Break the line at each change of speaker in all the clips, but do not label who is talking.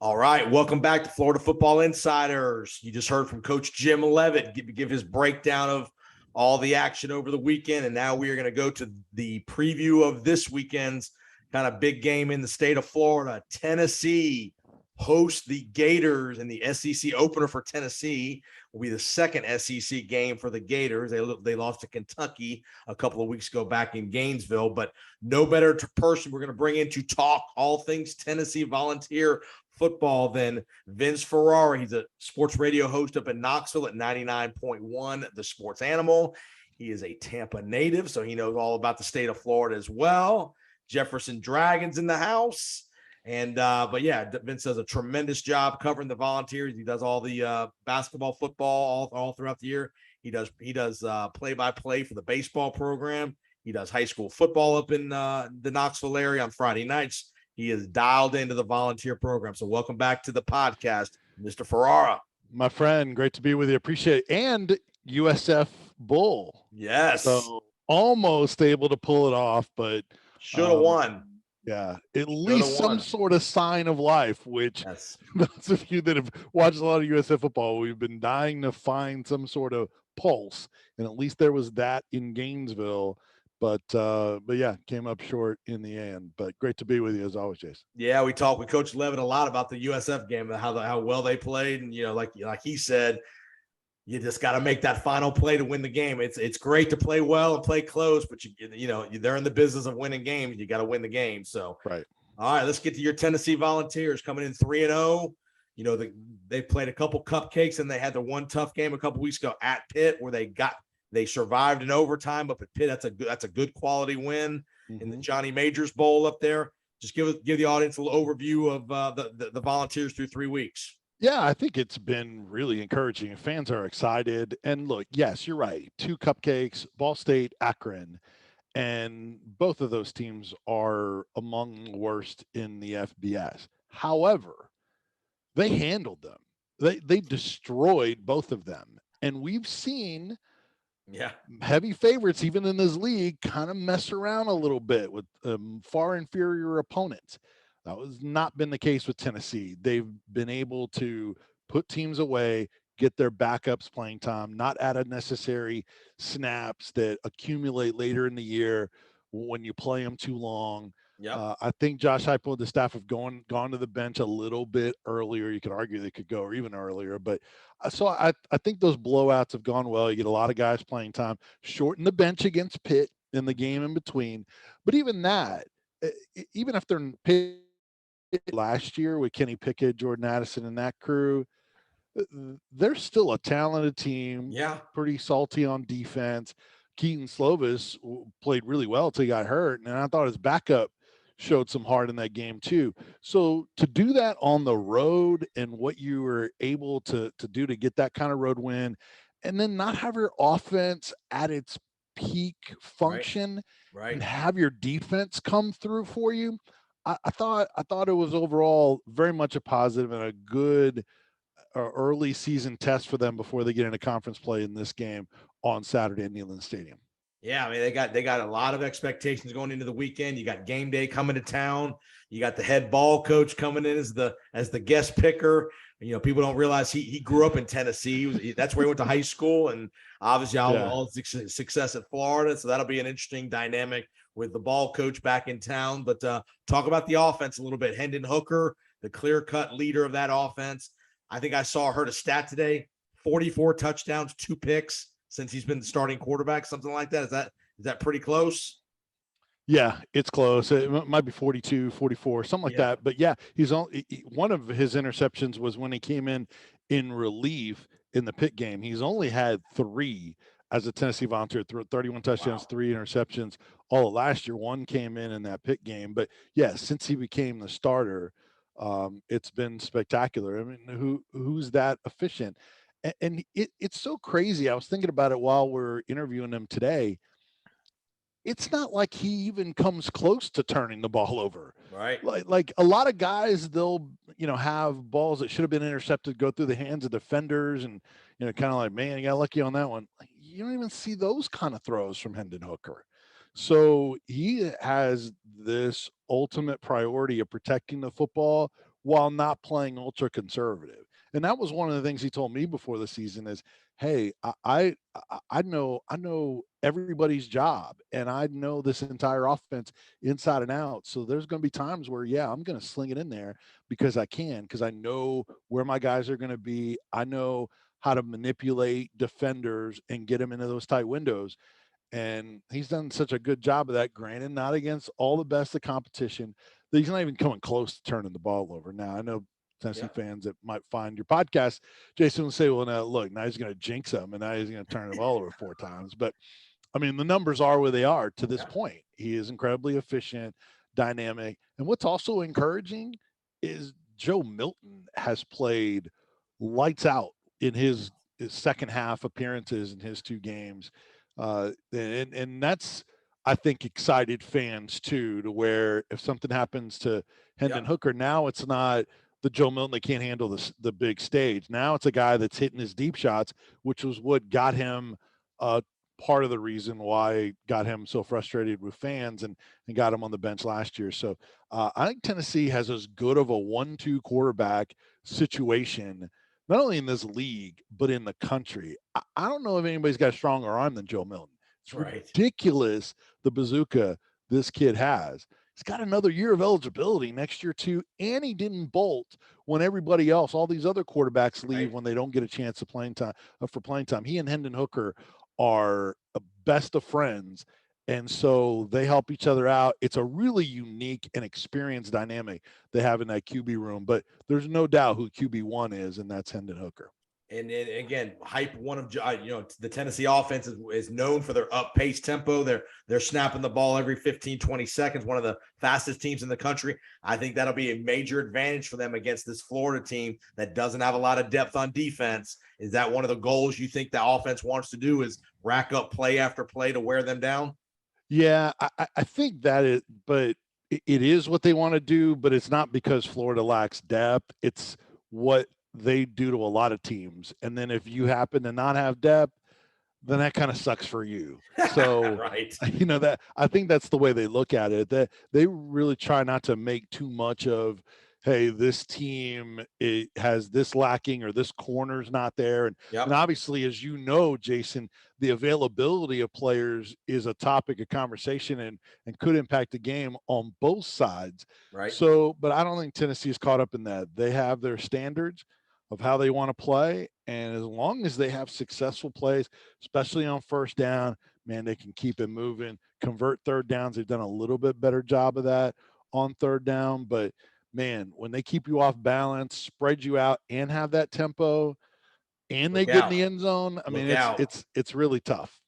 All right, welcome back to Florida Football Insiders. You just heard from Coach Jim Levitt give his breakdown of all the action over the weekend, and now we are going to go to the preview of this weekend's kind of big game in the state of Florida. Tennessee hosts the Gators, and the SEC opener for Tennessee will be the second SEC game for the Gators. They lost to Kentucky a couple of weeks ago back in Gainesville, but no better person we're going to bring in to talk all things Tennessee Volunteer football than Vince Ferrara. He's a sports radio host up in Knoxville at 99.1 The Sports Animal. He is a Tampa native, so he knows all about the state of Florida as well. Jefferson Dragons in the house. And but yeah, Vince does a tremendous job covering the Volunteers. He does all the basketball, football all throughout the year. He does play-by-play for the baseball program. He does high school football up in the Knoxville area on Friday nights. He is dialed into the volunteer program. So welcome back to the podcast, Mr. Ferrara.
My friend, great to be with you. Appreciate it. And USF Bull.
Yes.
So almost able to pull it off, but
should have won.
Yeah, at least some sort of sign of life, which
yes.
Those of you that have watched a lot of USF football, we've been dying to find some sort of pulse. And at least there was that in Gainesville. But yeah, came up short in the end. But great to be with you as always, Jason.
Yeah, we talked with Coach Levitt a lot about the USF game and how well they played, and like he said, you just got to make that final play to win the game. It's great to play well and play close, but they're in the business of winning games. You got to win the game. So
right.
All right, let's get to your Tennessee Volunteers coming in 3-0. They played a couple cupcakes, and they had the one tough game a couple weeks ago at Pitt where they survived in overtime, but Pitt, that's a good quality win in the Johnny Majors Bowl up there. Just give the audience a little overview of the Volunteers through 3 weeks.
Yeah, I think it's been really encouraging. Fans are excited. And look, yes, you're right. 2 cupcakes, Ball State, Akron, and both of those teams are among the worst in the FBS. However, they handled them. They destroyed both of them. And we've seen heavy favorites, even in this league, kind of mess around a little bit with far inferior opponents. That has not been the case with Tennessee. They've been able to put teams away, get their backups playing time, not add unnecessary snaps that accumulate later in the year when you play them too long.
Yep.
I think Josh Heupel and the staff have gone to the bench a little bit earlier. You could argue they could go even earlier, but so I think those blowouts have gone well. You get a lot of guys playing time, shorten the bench against Pitt in the game in between. But even that, even if they're Pitt last year with Kenny Pickett, Jordan Addison, and that crew, they're still a talented team.
Yeah,
pretty salty on defense. Keaton Slovis played really well until he got hurt, and I thought his backup showed some heart in that game too. So to do that on the road and what you were able to do to get that kind of road win, and then not have your offense at its peak function,
right.
and have your defense come through for you, I thought it was overall very much a positive and a good early season test for them before they get into conference play in this game on Saturday at Neyland Stadium.
Yeah, I mean, they got a lot of expectations going into the weekend. You got game day coming to town. You got the head ball coach coming in as the guest picker. People don't realize he grew up in Tennessee. That's where he went to high school, and obviously all success at Florida. So that'll be an interesting dynamic with the ball coach back in town. But talk about the offense a little bit. Hendon Hooker, the clear-cut leader of that offense. I think I heard a stat today: 44 touchdowns, 2 picks since he's been the starting quarterback, something like that. Is that pretty close?
Yeah, it's close. It might be 42, 44, something like that. But yeah, one of his interceptions was when he came in relief in the Pitt game. He's only had 3 as a Tennessee Volunteer, 31 touchdowns, 3 interceptions all of last year. 1 came in that Pitt game. But yeah, since he became the starter, it's been spectacular. I mean, who's that efficient? And it's so crazy. I was thinking about it while we're interviewing him today. It's not like he even comes close to turning the ball over.
Right.
Like a lot of guys, they'll, have balls that should have been intercepted go through the hands of defenders, and, kind of like, man, you got lucky on that one. You don't even see those kind of throws from Hendon Hooker. So he has this ultimate priority of protecting the football while not playing ultra conservative. And that was one of the things he told me before the season is, hey, I know everybody's job, and I know this entire offense inside and out. So there's going to be times where, yeah, I'm going to sling it in there because I can, because I know where my guys are going to be. I know how to manipulate defenders and get them into those tight windows. And he's done such a good job of that, granted, not against all the best of competition, that he's not even coming close to turning the ball over. Now, I know Tennessee
Yeah.
fans that might find your podcast, Jason will say, well, now look, now he's going to jinx them and now he's going to turn the ball over 4 times. But I mean, the numbers are where they are to this
Yeah.
point. He is incredibly efficient, dynamic. And what's also encouraging is Joe Milton has played lights out in his second half appearances in his 2 games. And that's, I think, excited fans too, to where if something happens to Hendon
Yeah.
Hooker, now it's not the Joe Milton that can't handle the big stage. Now it's a guy that's hitting his deep shots, which was what got him part of the reason why got him so frustrated with fans and got him on the bench last year. So I think Tennessee has as good of a 1-2 quarterback situation, not only in this league, but in the country. I don't know if anybody's got a stronger arm than Joe Milton. It's
Right.
ridiculous the bazooka this kid has. He's got another year of eligibility next year too, and he didn't bolt when everybody else, all these other quarterbacks, leave
Right.
when they don't get a chance to playing time for playing time. He and Hendon Hooker are best of friends, and so they help each other out. It's a really unique and experienced dynamic they have in that QB room. But there's no doubt who QB1 is, and that's Hendon Hooker.
And again, hype one of the Tennessee offense is known for their up pace tempo. They're snapping the ball every 15, 20 seconds, one of the fastest teams in the country. I think that'll be a major advantage for them against this Florida team that doesn't have a lot of depth on defense. Is that one of the goals you think the offense wants to do, is rack up play after play to wear them down?
Yeah, I think that is, but it is what they want to do, but it's not because Florida lacks depth. It's what they do to a lot of teams. And then if you happen to not have depth, then that kind of sucks for you. So,
Right.
that I think that's the way they look at it. That they really try not to make too much of, hey, this team it has this lacking or this corner's not there. And
Yep.
obviously, as you know, Jason, the availability of players is a topic of conversation and could impact the game on both sides.
Right.
So, but I don't think Tennessee is caught up in that. They have their standards of how they want to play. And as long as they have successful plays, especially on first down, man, they can keep it moving, convert third downs. They've done a little bit better job of that on third down. But man, when they keep you off balance, spread you out, and have that tempo, and they
Look
get in the
out.
end zone, I mean,
Look
it's
out.
it's it's really tough.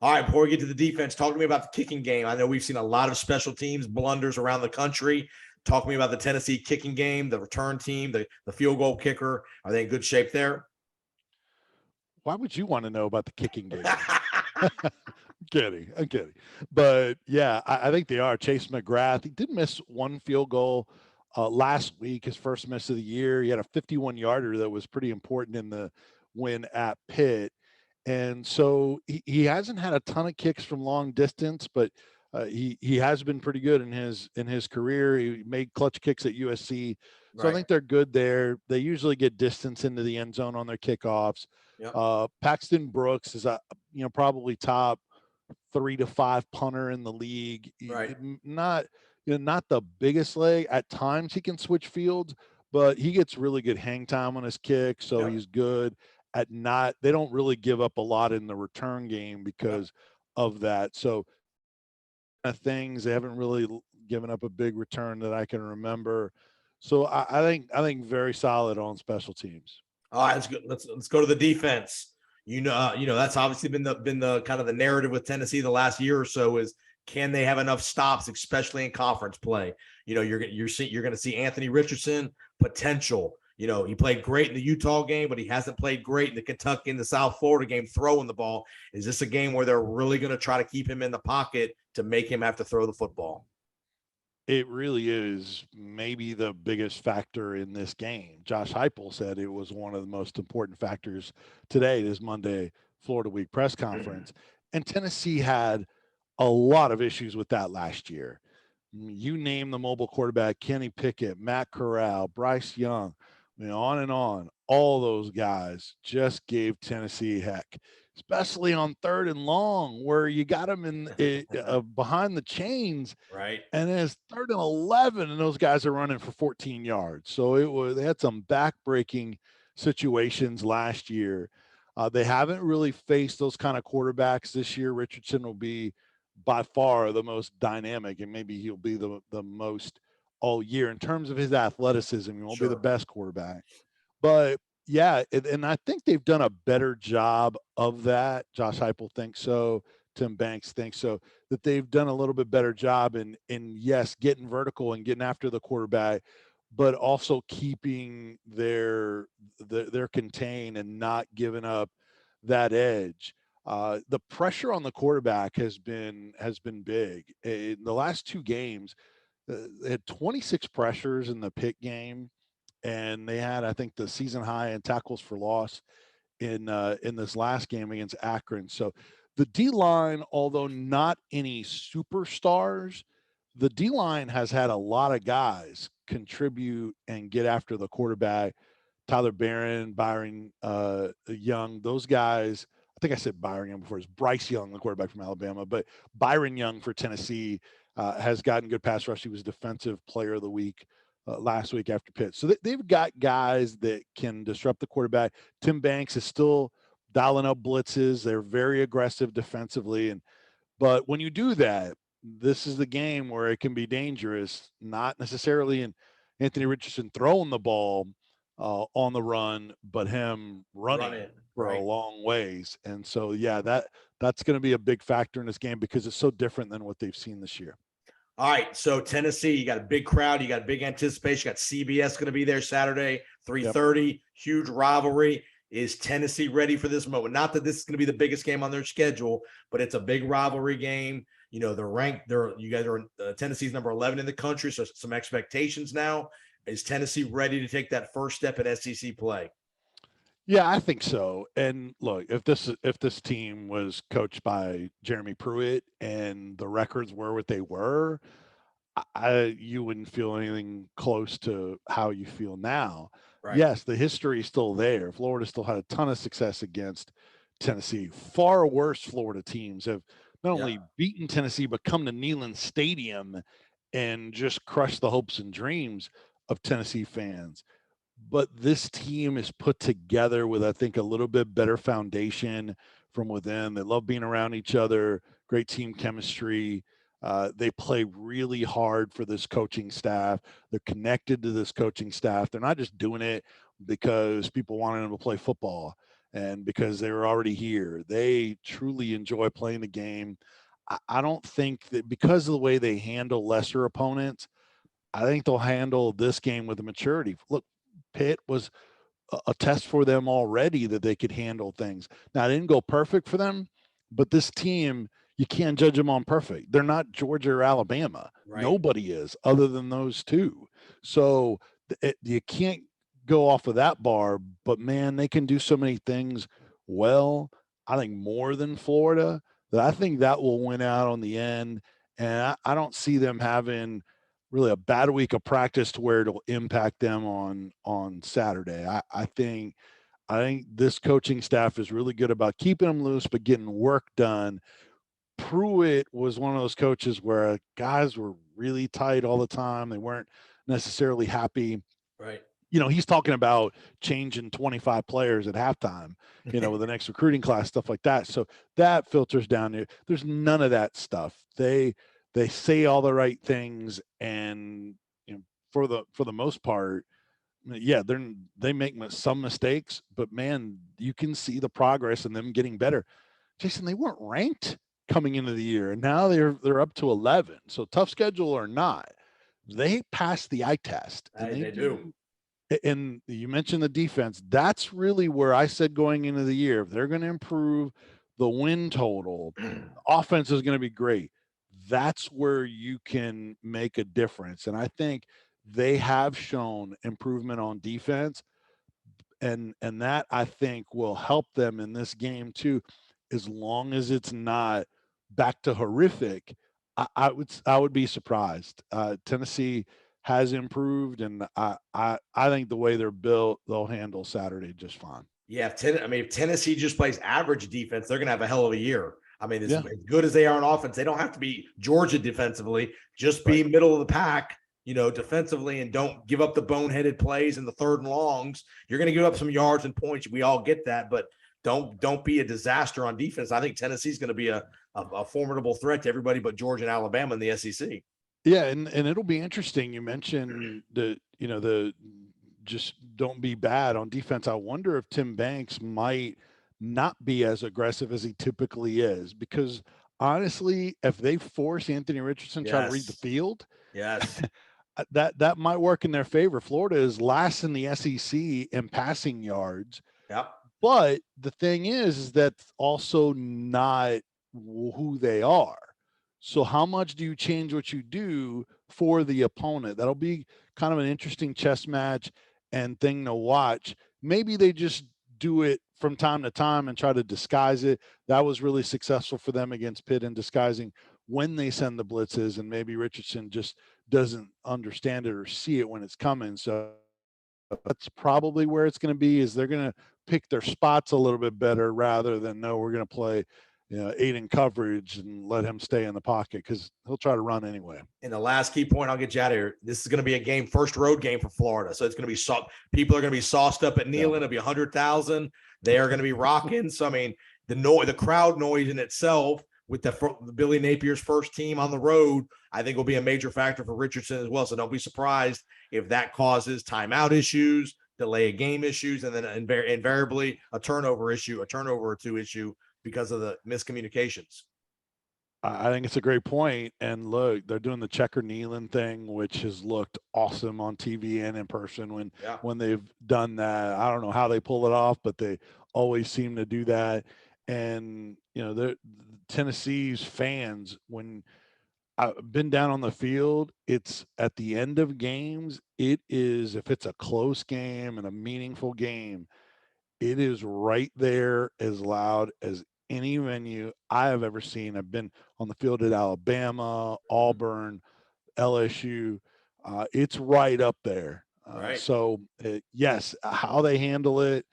All right, before we get to the defense, talk to me about the kicking game. I know we've seen a lot of special teams blunders around the country. Talk to me about the Tennessee kicking game, the return team, the field goal kicker. Are they in good shape there?
Why would you want to know about the kicking game? I'm kidding. But yeah, I think they are. Chase McGrath, he did miss one field goal last week, his first miss of the year. He had a 51-yarder that was pretty important in the win at Pitt. And so he hasn't had a ton of kicks from long distance, but he has been pretty good in his career. He made clutch kicks at USC, so I
Right.
think they're good there. They usually get distance into the end zone on their kickoffs.
Yep.
Paxton Brooks is probably top 3 to 5 punter in the league.
Right.
Not not the biggest leg. At times he can switch fields, but he gets really good hang time on his kick, so
Yep.
he's good at not. They don't really give up a lot in the return game
Yep.
because of that. So things they haven't really given up a big return that I can remember. So I think very solid on special teams.
All right, let's go to the defense. That's obviously been the kind of the narrative with Tennessee the last year or so is, can they have enough stops, especially in conference play? You're going to see Anthony Richardson potential. He played great in the Utah game, but he hasn't played great in the Kentucky and the South Florida game throwing the ball. Is this a game where they're really going to try to keep him in the pocket to make him have to throw the football?
It really is maybe the biggest factor in this game. Josh Heupel said it was one of the most important factors today, this Monday Florida Week press conference. And Tennessee had a lot of issues with that last year. You name the mobile quarterback, Kenny Pickett, Matt Corral, Bryce Young, on and on. All those guys just gave Tennessee heck, especially on 3rd and long, where you got them behind the chains,
Right.
and then it's 3rd and 11, and those guys are running for 14 yards. So they had some back-breaking situations last year. They haven't really faced those kind of quarterbacks this year. Richardson will be by far the most dynamic, and maybe he'll be the most all year in terms of his athleticism. He won't be the
Sure.
best quarterback, but yeah, and I think they've done a better job of that. Josh Heupel thinks so. Tim Banks thinks so. That they've done a little bit better job in yes, getting vertical and getting after the quarterback, but also keeping their contain and not giving up that edge. The pressure on the quarterback has been big. In the last 2 games, they had 26 pressures in the Pitt game, and they had, I think, the season high in tackles for loss in this last game against Akron. So the D line, although not any superstars, the D line has had a lot of guys contribute and get after the quarterback. Tyler Barron, Byron Young, those guys. I think I said Byron Young before. It's Bryce Young, the quarterback from Alabama, but Byron Young for Tennessee has gotten good pass rush. He was Defensive Player of the Week last week after Pitt. So they've got guys that can disrupt the quarterback. Tim Banks is still dialing up blitzes. They're very aggressive defensively, but when you do that, this is the game where it can be dangerous. Not necessarily in Anthony Richardson throwing the ball on the run, but him running for a
Right.
long ways. And so, yeah, that's going to be a big factor in this game because it's so different than what they've seen this year.
All right, so Tennessee, you got a big crowd, you got big anticipation, you got CBS going to be there Saturday, 3:30, yep. Huge rivalry. Is Tennessee ready for this moment? Not that this is going to be the biggest game on their schedule, but it's a big rivalry game. They're ranked. You guys are Tennessee's number 11 in the country, so some expectations now. Is Tennessee ready to take that first step in SEC play?
Yeah, I think so. And look, if this team was coached by Jeremy Pruitt and the records were what they were, you wouldn't feel anything close to how you feel now.
Right.
Yes, the history is still there. Florida still had a ton of success against Tennessee. Far worse Florida teams have not only beaten Tennessee, but come to Neyland Stadium and just crushed the hopes and dreams of Tennessee fans. But this team is put together with, I think, a little bit better foundation from within. They love being around each other, great team chemistry. They play really hard for this coaching staff. They're connected to this coaching staff. They're not just doing it because people wanted them to play football and because they were already here. They truly enjoy playing the game. I don't think that because of the way they handle lesser opponents, I think they'll handle this game with a maturity. Look, Pitt was a test for them already that they could handle things. Now, it didn't go perfect for them, but this team, you can't judge them on perfect. They're not Georgia or Alabama. Right. Nobody is other than those two. So you can't go off of that bar, but man, they can do so many things well. I think more than Florida, that I think that will win out on the end. And I don't see them having really a bad week of practice to where it'll impact them on Saturday. I think this coaching staff is really good about keeping them loose, but getting work done. Pruitt was one of those coaches where guys were really tight all the time. They weren't necessarily happy.
Right.
He's talking about changing 25 players at halftime, with the next recruiting class, stuff like that. So that filters down there. There's none of that stuff. They say all the right things, and for the most part, yeah, they make some mistakes, but man, you can see the progress in them getting better. Jason, they weren't ranked coming into the year, and now they're up to 11. So tough schedule or not, they passed the eye test, and
they do.
And you mentioned the defense. That's really where I said going into the year, if they're going to improve the win total, offense is going to be great. That's where you can make a difference. And I think they have shown improvement on defense. And that I think will help them in this game too, as long as it's not back to horrific. I would be surprised. Tennessee has improved, and I think the way they're built, they'll handle Saturday just fine.
Yeah, if Tennessee just plays average defense, they're going to have a hell of a year. I mean, as
Yeah,
good as they are on offense, they don't have to be Georgia defensively. Just be
right.
middle of the pack, defensively, and don't give up the boneheaded plays in the third and longs. You're going to give up some yards and points. We all get that, but don't be a disaster on defense. I think Tennessee's going to be a formidable threat to everybody but Georgia and Alabama in the SEC.
Yeah, and it'll be interesting. You mentioned the just don't be bad on defense. I wonder if Tim Banks might not be as aggressive as he typically is, because honestly, if they force Anthony Richardson to try to read the
Yes.
field,
Yes.
that might work in their favor. Florida is last in the SEC in passing yards,
Yep.
but the thing is that's also not who they are. So how much do you change what you do for the opponent? That'll be kind of an interesting chess match and thing to watch. Maybe they just do it from time to time and try to disguise it. That was really successful for them against Pitt in disguising when they send the blitzes, and maybe Richardson just doesn't understand it or see it when it's coming. So that's probably where it's going to be, is they're going to pick their spots a little bit better rather than, no, we're going to play 8 in coverage and let him stay in the pocket, because he'll try to run anyway.
And the last key point, I'll get you out of here. This is going to be a game, first road game for Florida. So it's going to be people are going to be sauced up at Neyland. It'll be 100,000. They are going to be rocking. So, I mean, the crowd noise in itself with the Billy Napier's first team on the road, I think will be a major factor for Richardson as well. So don't be surprised if that causes timeout issues, delay of game issues, and then invariably a turnover or two issue because of the miscommunications.
I think it's a great point. And look, they're doing the checker Neyland thing, which has looked awesome on TV and in person when they've done that. I don't know how they pull it off, but they always seem to do that. And the Tennessee's fans, when I've been down on the field, it's at the end of games. It is, if it's a close game and a meaningful game, it is right there as loud as any venue I have ever seen. I've been on the field at Alabama, Auburn, LSU. It's right up there.
Right.
So yes, how they handle it,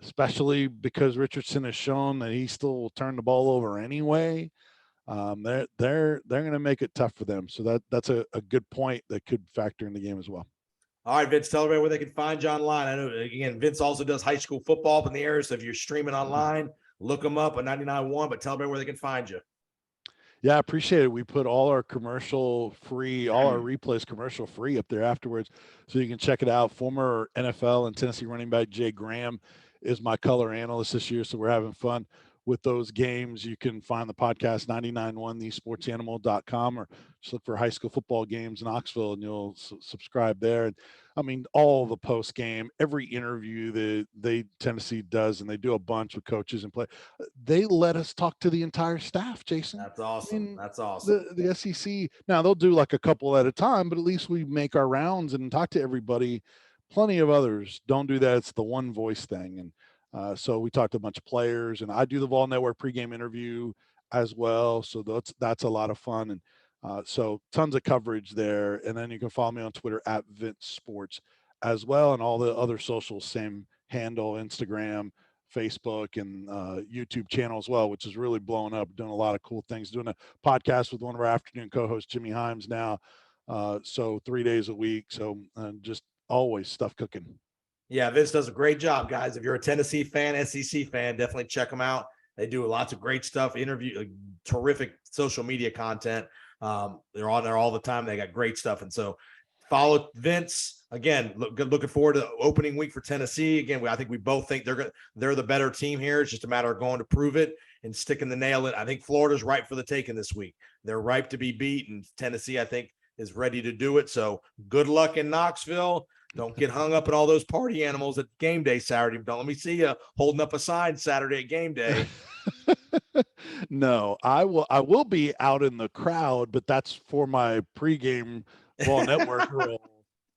especially because Richardson has shown that he still will turn the ball over anyway. They're going to make it tough for them. So that's a good point that could factor in the game as well.
All right, Vince, tell everybody where they can find you online. I know, again, Vince also does high school football up in the area. So if you're streaming online, look them up at 99.1, but tell everybody where they can find you.
Yeah, I appreciate it. We put all our commercial free, all our replays commercial free up there afterwards, so you can check it out. Former NFL and Tennessee running back Jay Graham is my color analyst this year, so we're having fun with those games. You can find the podcast 991thesportsanimal.com, or just look for high school football games in Knoxville and you'll subscribe there. And I mean, all the post game, every interview that Tennessee does, and they do a bunch with coaches and play. They let us talk to the entire staff, Jason.
That's awesome.
I mean,
that's awesome.
The SEC, now they'll do like a couple at a time, but at least we make our rounds and talk to everybody. Plenty of others don't do that. It's the one voice thing. And so we talked to a bunch of players, and I do the Vol Network pregame interview as well. So that's a lot of fun. And so tons of coverage there. And then you can follow me on Twitter at Vince Sports as well. And all the other socials, same handle, Instagram, Facebook, and YouTube channel as well, which is really blowing up, doing a lot of cool things, doing a podcast with one of our afternoon co-hosts, Jimmy Himes now. So 3 days a week. So just always stuff cooking.
Yeah, Vince does a great job, guys. If you're a Tennessee fan, SEC fan, definitely check them out. They do lots of great stuff, terrific social media content. They're on there all the time. They got great stuff. And so follow Vince. Again, looking forward to the opening week for Tennessee. Again, I think we both think they're the better team here. It's just a matter of going to prove it and sticking the nail in. I think Florida's ripe for the taking this week. They're ripe to be beat, and Tennessee, I think, is ready to do it. So good luck in Knoxville. Don't get hung up at all those party animals at game day Saturday. Don't let me see you holding up a sign Saturday at game day.
No, I will be out in the crowd, but that's for my pregame Ball Network role.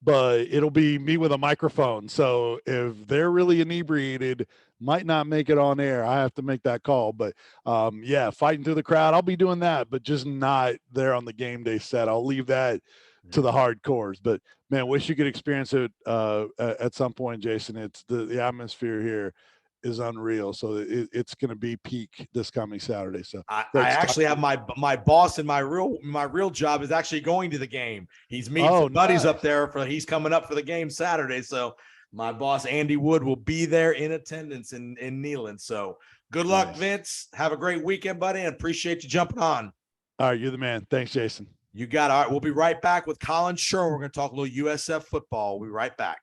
but it'll be me with a microphone. So if they're really inebriated, might not make it on air. I have to make that call. But yeah, fighting through the crowd, I'll be doing that, but just not there on the game day set. I'll leave that to the hardcores. But man, wish you could experience it at some point, Jason. It's the atmosphere here is unreal. So it's going to be peak this coming Saturday. So
I actually have my boss and my real job is actually going to the game. He's meeting some buddies up there he's coming up for the game Saturday. So my boss, Andy Wood, will be there in attendance in Neyland. So good luck, Vince. Have a great weekend, buddy, and appreciate you jumping on.
All right. You're the man. Thanks, Jason.
You got it. All right. We'll be right back with Colin Sherman. We're going to talk a little USF football. We'll be right back.